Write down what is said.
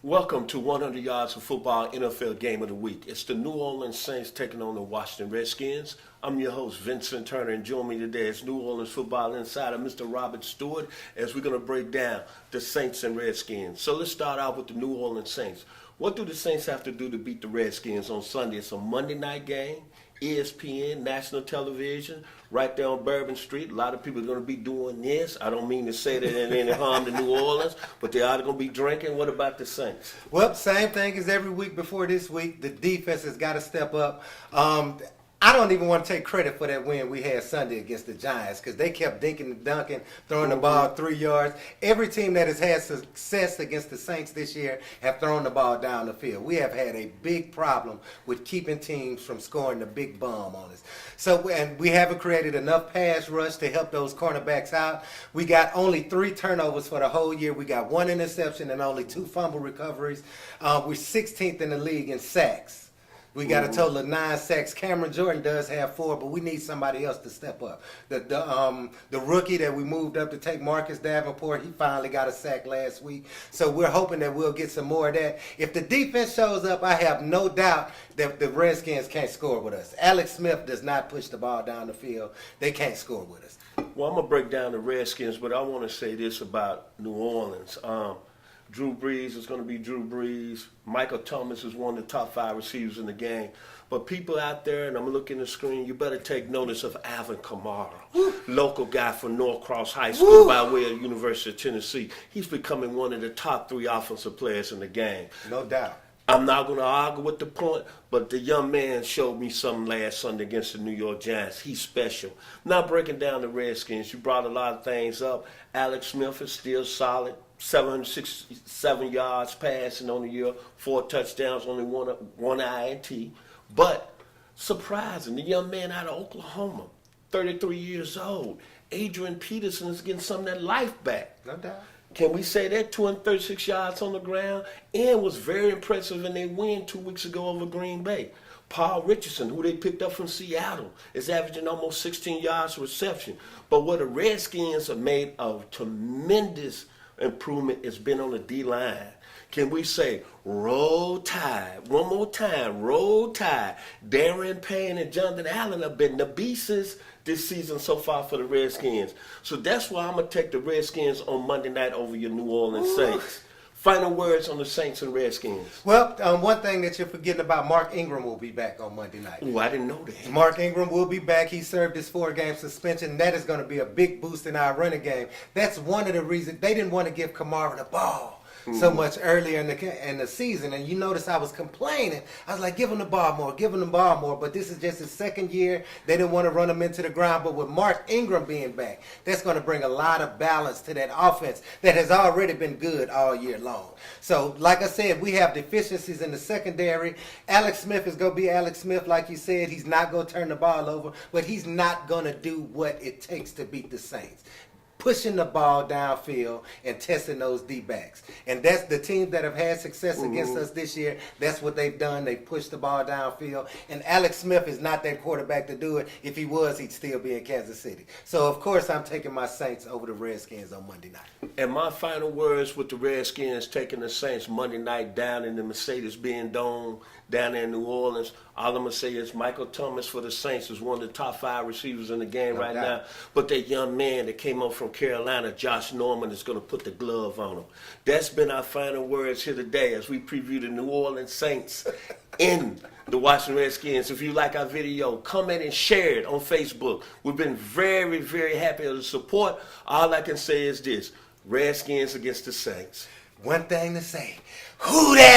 Welcome to 100 Yards of Football NFL Game of the Week. It's the New Orleans Saints taking on the Washington Redskins. I'm your host, Vincent Turner, and join me today is New Orleans football insider, Mr. Robert Stewart, as we're going to break down the Saints and Redskins. So let's start out with the New Orleans Saints. What do the Saints have to do to beat the Redskins on Sunday? It's a Monday night game, ESPN, national television, right there on Bourbon Street. A lot of people are going to be doing this. I don't mean to say that in any harm to New Orleans, but they are going to be drinking. What about the Saints? Well, same thing as every week before this week. The defense has got to step up. I don't even want to take credit for that win we had Sunday against the Giants because they kept dinking and dunking, throwing the ball 3 yards. Every team that has had success against the Saints this year have thrown the ball down the field. We have had a big problem with keeping teams from scoring the big bomb on us. And we haven't created enough pass rush to help those cornerbacks out. We got only 3 turnovers for the whole year. We got 1 interception and only 2 fumble recoveries. We're 16th in the league in sacks. We got a total of 9 sacks. Cameron Jordan does have 4, but we need somebody else to step up. The rookie that we moved up to take, Marcus Davenport, he finally got a sack last week. So we're hoping that we'll get some more of that. If the defense shows up, I have no doubt that the Redskins can't score with us. Alex Smith does not push the ball down the field. They can't score with us. Well, I'm going to break down the Redskins, but I want to say this about New Orleans. Drew Brees is going to be Drew Brees. Michael Thomas is one of the top 5 receivers in the game. But people out there, and I'm looking at the screen, you better take notice of Alvin Kamara, local guy from Norcross High School by way of University of Tennessee. He's becoming one of the top 3 offensive players in the game. No doubt. I'm not going to argue with the point, but the young man showed me something last Sunday against the New York Giants. He's special. Now breaking down the Redskins, you brought a lot of things up. Alex Smith is still solid. 767 yards passing on the year, 4 touchdowns, only one INT. But surprising, the young man out of Oklahoma, 33 years old, Adrian Peterson is getting some of that life back. No doubt. Can we say that? 236 yards on the ground, and was very impressive in their win 2 weeks ago over Green Bay. Paul Richardson, who they picked up from Seattle, is averaging almost 16 yards per reception. But what the Redskins have made a tremendous improvement has been on the D-line. Can we say, roll tide? One more time, roll tide. Darren Payne and Jonathan Allen have been the beasts this season so far for the Redskins. So that's why I'm going to take the Redskins on Monday night over your New Orleans Saints. Final words on the Saints and Redskins. Well, one thing that you're forgetting about, Mark Ingram will be back on Monday night. Oh, I didn't know that. Mark Ingram will be back. He served his 4-game suspension. That is going to be a big boost in our running game. That's one of the reasons they didn't want to give Kamara the ball so much earlier in the season. And you notice I was complaining. I was like, give him the ball more, give him the ball more. But this is just his 2nd year. They didn't want to run him into the ground. But with Mark Ingram being back, that's going to bring a lot of balance to that offense that has already been good all year long. So, like I said, we have deficiencies in the secondary. Alex Smith is going to be Alex Smith, like you said. He's not going to turn the ball over, but he's not going to do what it takes to beat the Saints. Pushing the ball downfield and testing those D-backs. And that's the teams that have had success against us this year. That's what they've done. They pushed the ball downfield. And Alex Smith is not that quarterback to do it. If he was, he'd still be in Kansas City. So, of course, I'm taking my Saints over the Redskins on Monday night. And my final words with the Redskins taking the Saints Monday night down in the Mercedes-Benz Dome down there in New Orleans. All I'm going to say is Michael Thomas for the Saints is one of the top 5 receivers in the game right now. But that young man that came up from Carolina, Josh Norman, is going to put the glove on him. That's been our final words here today as we preview the New Orleans Saints in the Washington Redskins. If you like our video, comment and share it on Facebook. We've been very, very happy with the support. All I can say is this: Redskins against the Saints. One thing to say. Who dat?